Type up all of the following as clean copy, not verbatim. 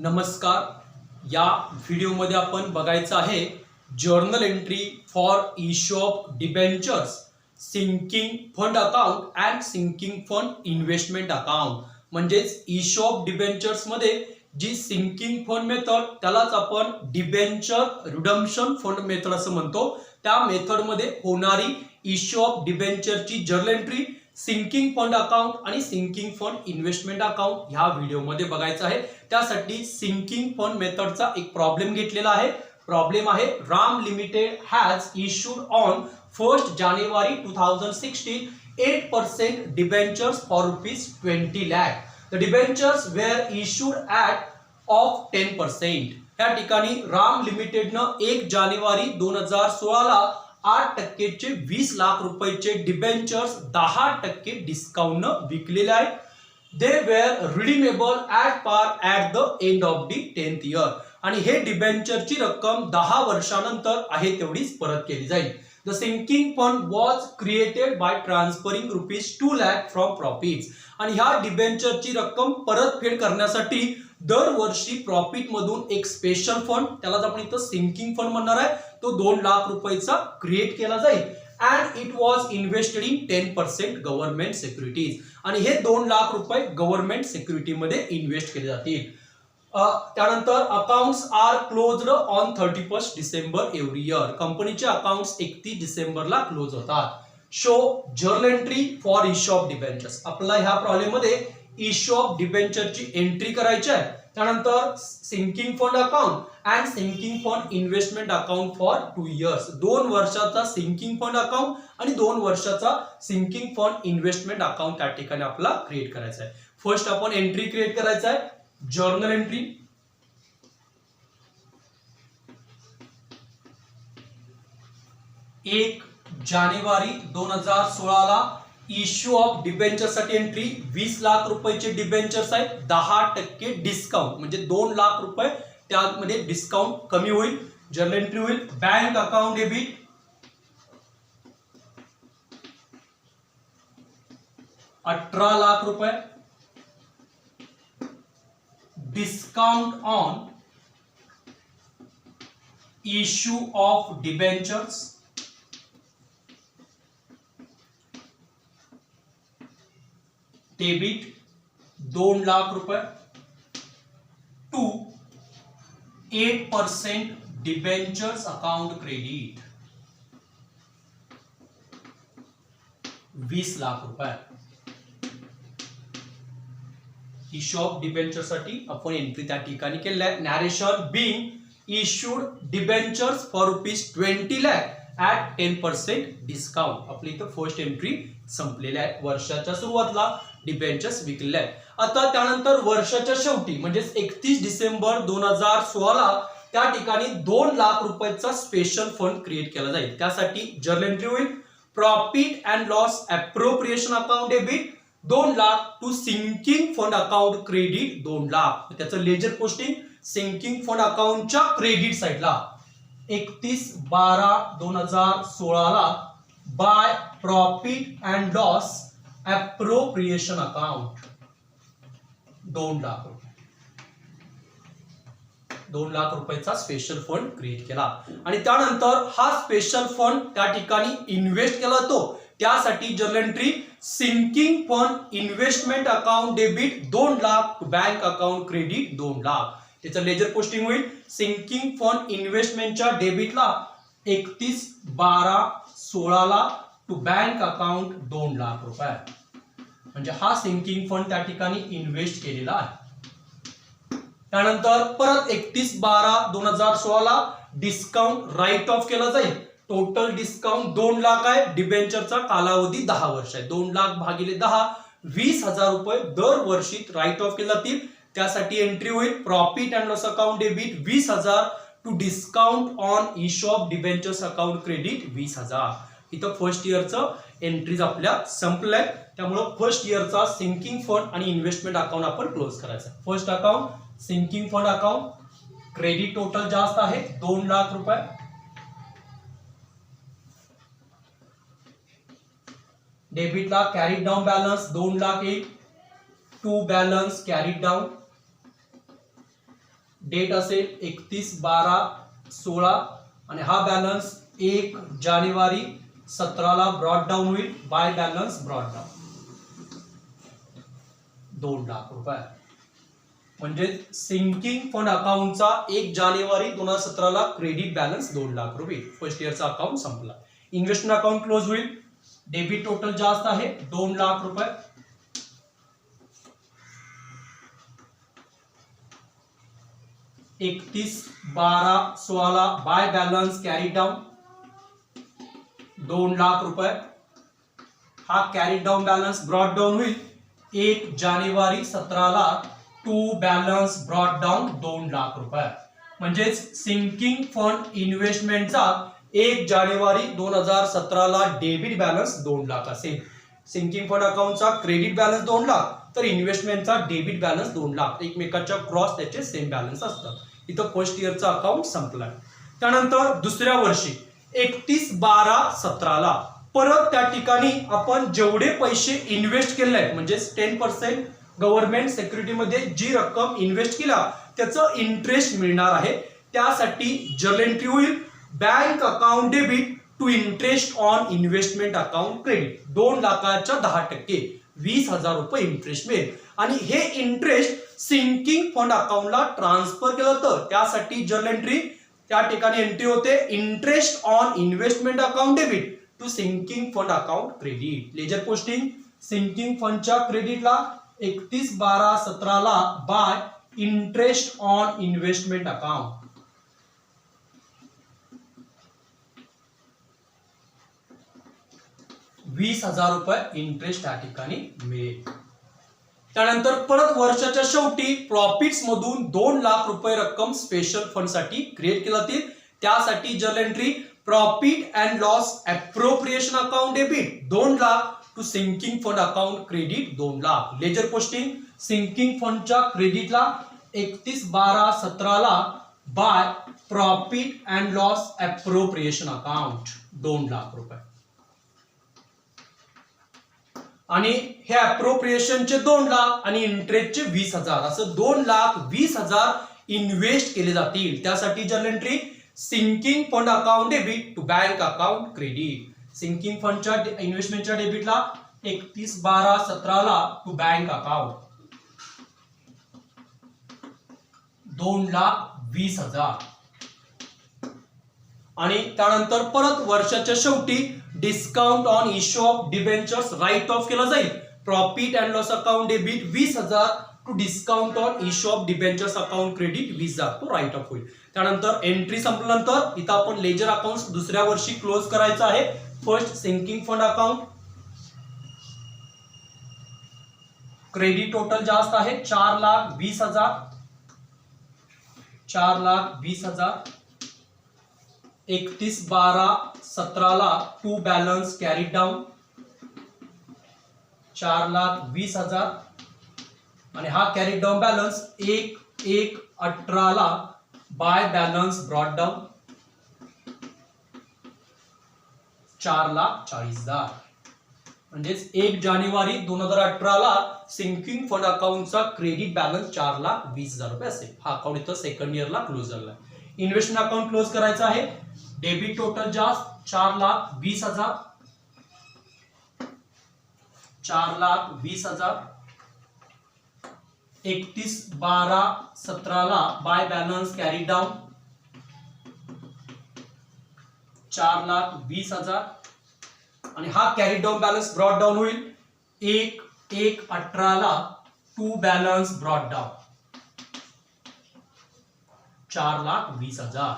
नमस्कार. या व्हिडिओमध्ये आपण बघायचं आहे journal entry for issue of debentures, sinking fund account and sinking fund investment account. म्हणजेच इश्यू ऑफ डिबेंचर्स मध्ये जी सिंकिंग फंड मेथड त्यालाच आपण डिबेंचर रिडम्पशन फंड मेथड असं म्हणतो. त्या मेथड मध्ये होणारी इश्यू ऑफ डिबेंचरची journal entry, sinking fund account आणि सिंकिंग फंड इन्व्हेस्टमेंट अकाउंट ह्या व्हिडिओमध्ये बघायचं आहे. त्यासाठी सिंकिंग फंड मेथडचा एक प्रॉब्लेम घेतलेला आहे. प्रॉब्लेम आहे Ram limited has issued on 1 January 2016 8% debentures for ₹20 lakh. The debentures were issued at of 10%. या ठिकाणी राम लिमिटेडनं 1 जानेवारी 2016 ला 8% 20 लाख रुपयाचे डिबेंचर्स 10% डिस्काउंटनं विकलेले आहेत. दे वेर रिडीमेबल ॲट पार at the end of the 10th year. आणि हे डिबेंचरची रक्कम 10 वर्षानंतर आहे तेवढीच परत केली जाईल. The sinking fund was created by transferring ₹2 lakh from profits. आणि ह्या डिबेंचरची रक्कम परतफेड करण्यासाठी दरवर्षी प्रॉफिट मधून एक स्पेशल फंड, त्यालाच आपण इथं सिंकिंग फंड म्हणणार आहे, तो 2 लाख रुपयाचा क्रिएट केला जाईल. And it was invested in 10% government securities. आणि हे 2 लाख रुपये गव्हर्नमेंट सिक्युरिटी मध्ये इन्व्हेस्ट केले जातील. त्यानंतर accounts are closed on 31 December every year. कंपनीचे अकाउंट्स 31 डिसेंबरला क्लोज होतात. Show journal entry for issue of debentures. आपल्याला ह्या प्रॉब्लेम मध्ये इश्यू ऑफ डिबेंचरची एंट्री करायची आहे. त्यानंतर sinking fund account and sinking fund investment account for 2 years. 2 वर्षाचा सिंकिंग फंड अकाउंट आणि 2 वर्षाचा सिंकिंग फंड इन्व्हेस्टमेंट अकाउंट त्या ठिकाणी आपल्याला क्रिएट करायचा आहे. फर्स्ट आपण एंट्री क्रिएट करायचा आहे. जर्नल एंट्री 1 जानेवारी 2016 ला इश्यू ऑफ डिबेंचर साठी एंट्री 20 लाख रुपयाचे डिबेंचर्स आहेत. 10% डिस्काउंट म्हणजे 2 लाख रुपये त्यामध्ये डिस्काउंट कमी होईल. जर्नल एंट्री होईल bank account debit ₹18 lakh. Discount on issue of debentures debit ₹2 lakh to 8% debentures account credit ₹20 lakh. Issue of debenture साठी आपण एंट्री त्या ठिकाणी केलेली आहे. Narration being issued debentures for ₹20 lakh at 10% discount. आपली इथं फर्स्ट एंट्री संपलेली आहे. वर्षाच्या सुरुवातीला डिबेंचर्स विकलेले आहेत. आता त्यानंतर वर्षाच्या शेवटी म्हणजे 31 डिसेंबर 2016 त्या ठिकाणी 2 लाख रुपयाचा स्पेशल फंड क्रिएट केला जाईल. त्यासाठी जर्नल एंट्री होईल profit and loss appropriation account debit 2 lakh to sinking fund account credit 2 lakh. त्याचं लेजर पोस्टिंग सिंकिंग फंड अकाउंटच्या क्रेडिट साइडला 31/12/2016 ला by profit and loss appropriation account 2 lakh. 2 lakh रुपयाचा स्पेशल फंड क्रिएट केला. आणि त्यानंतर हा स्पेशल फंड त्या ठिकाणी इन्व्हेस्ट केला जातो. त्यासाठी journal entry sinking fund investment account debit 2 lakh bank account credit 2 lakh. त्याचं लेजर पोस्टिंग होईल सिंकिंग फंड इन्व्हेस्टमेंटच्या डेबिटला 31/12/16 ला टू बँक अकाउंट 2 लाख रुपये. म्हणजे हा सिंकिंग फंड त्या ठिकाणी इन्व्हेस्ट केलेला आहे. त्यानंतर परत 31/12/2016 ला डिस्काउंट राईट ऑफ केला जाईल. टोटल डिस्काउंट 2 लाख आहे. डिबेंचरचा कालावधी 10 वर्ष आहे. 2 लाख भागिले 10 20,000 रुपये दरवर्षी राईट ऑफ केले जातील. त्यासाठी एंट्री होईल profit and loss account debit 20,000 to discount on issue of debentures account credit 20,000. इथं फर्स्ट इयरचं एंट्रीज आपल्या संपलंय. त्यामुळे फर्स्ट इयरचा सिंकिंग फंड आणि इन्व्हेस्टमेंट अकाउंट आपण क्लोज करायचं. First account sinking fund account credit total जास्त आहे 2 लाख रुपये. डेबिटला कॅरीड डाऊन बॅलन्स 2 लाख येईल. To balance carried down date असेल 31/12/16 आणि हा बॅलन्स 1 जानेवारी 17 ब्रॉड डाऊन होईल by balance brought down 2 lakh रुपये. म्हणजे सिंकिंग फंड अकाउंटचा 1 जानेवारी 2017 क्रेडिट बॅलन्स 2 लाख रुपये. फर्स्ट इयरचा अकाउंट संपला. इन्व्हेस्टमेंट अकाउंट क्लोज होईल. डेबिट टोटल जास्त आहे 2 लाख रुपये. एकतीस 12/16 by balance carry down 2 lakh रुपये. हा carry down balance brought down होईल 1 जानेवारी 17 to balance brought down 2 lakh रुपये. म्हणजेच सिंकिंग फंड इन्व्हेस्टमेंटचा 1 जानेवारी 2017 डेबिट बॅलन्स 2 लाख असेल. सिंकिंग फंड अकाउंटचा क्रेडिट बॅलन्स 2 लाख तर इन्व्हेस्टमेंटचा डेबिट बॅलन्स 2 लाख. एकमेकाच्या क्रॉस त्याचे सेम बॅलन्स असतात. इथं फर्स्ट इयरचा अकाउंट संपलाय. त्यानंतर दुसऱ्या वर्षी 31/12/17 परत त्या ठिकाणी आपण जेवढे पैसे इन्व्हेस्ट केले म्हणजे 10% गव्हर्नमेंट सिक्युरिटीमध्ये जी रक्कम इन्व्हेस्ट केला त्याचं इंटरेस्ट मिळणार आहे. त्यासाठी जर्नल एंट्री होईल bank account debit to interest on investment account credit 2 लाखाच्या 10% 20,000 रुपये इंटरेस्ट मिळेल आणि हे इंटरेस्ट सिंकिंग फंड अकाउंटला ट्रान्सफर केलं तर त्यासाठी जर्नल एंट्री त्या ठिकाणी एंट्री होते interest on investment account debit to sinking fund account credit. Ledger posting sinking फंडच्या क्रेडिटला 31/12/17 by interest on investment account 20,000 रुपये इंटरेस्ट त्या ठिकाणी मिळेल. त्यानंतर परत वर्षाच्या शेवटी प्रॉफिट्स मधून 2 लाख रुपये रक्कम स्पेशल फंड साठी क्रिएट केली जाते. त्यासाठी journal entry profit and loss appropriation account debit 2 lakh to sinking fund account credit 2 lakh. Ledger posting sinking फंडच्या क्रेडिटला 31/12/17 by profit and loss appropriation account 2 lakh रुपये आणि हे अप्रोप्रिएशनचे 2 लाख आणि इंटरेस्टचे 20,000 असं 2,20,000 इन्व्हेस्ट केले जातील. त्यासाठी journal entry sinking fund account debit to bank account credit. Sinking फंडच्या इन्व्हेस्टमेंटच्या डेबिटला 31/12/17 टू बँक अकाउंट 2,20,000 आणि त्यानंतर परत वर्षाच्या शेवटी discount on issue of debentures write off केला जाईल. Profit and loss account debit 20,000 to discount on issue of debentures account credit 20,000 तो राईट ऑफ होईल. त्यानंतर एंट्री संपल्यानंतर इथं आपण लेजर अकाउंट दुसऱ्या वर्षी क्लोज करायचं आहे. First sinking fund account credit total जास्त आहे 4,20,000 31/12/17 टू बॅलन्स कॅरीड डाऊन 4,20,000 आणि हा carried down balance 1/1/18 by balance brought down 4,40,000 म्हणजेच 1 जानेवारी 2018 सिंकिंग फंड अकाउंटचा क्रेडिट बॅलन्स 4,20,000 रुपये असेल. हा अकाउंट इथं सेकंड इयरला क्लोज झाला. इन्व्हेस्टमेंट अकाउंट क्लोज करायचं आहे. डेबिट टोटल जास्त 4,20,000 31/12/17 बाय बॅलन्स कॅरी डाऊन 4,20,000 आणि हा carry down balance brought down होईल 1/1/18 टू बॅलन्स ब्रॉड डाऊन 4,20,000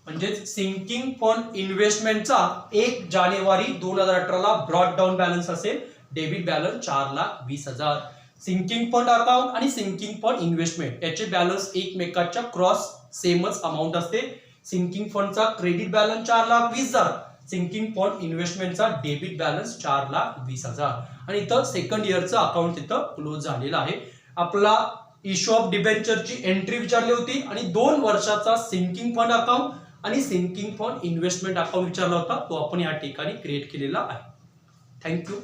म्हणजेच सिंकिंग फंड इन्व्हेस्टमेंटचा 1 जानेवारी 2018 ब्रॉड डाऊन बॅलन्स असेल. Debit balance 4,20,000. Sinking fund account आणि सिंकिंग फंड इन्व्हेस्टमेंट याचे बॅलन्स एकमेकाच्या क्रॉस सेमच अमाऊंट असते. सिंकिंग फंडचा क्रेडिट बॅलन्स 4,20,000 सिंकिंग फंड इन्व्हेस्टमेंटचा डेबिट बॅलन्स 4,20,000 आणि इथं सेकंड इयरचं अकाउंट इथं क्लोज झालेलं आहे. आपला इश्यू ऑफ डिबेंचरची एंट्री विचारली होती आणि 2 वर्षाचा सिंकिंग फंड अकाउंट आणि सिंकिंग फंड इन्व्हेस्टमेंट अकाउंट विचारला होता तो आपण या ठिकाणी क्रिएट केलेला आहे. थँक्यू.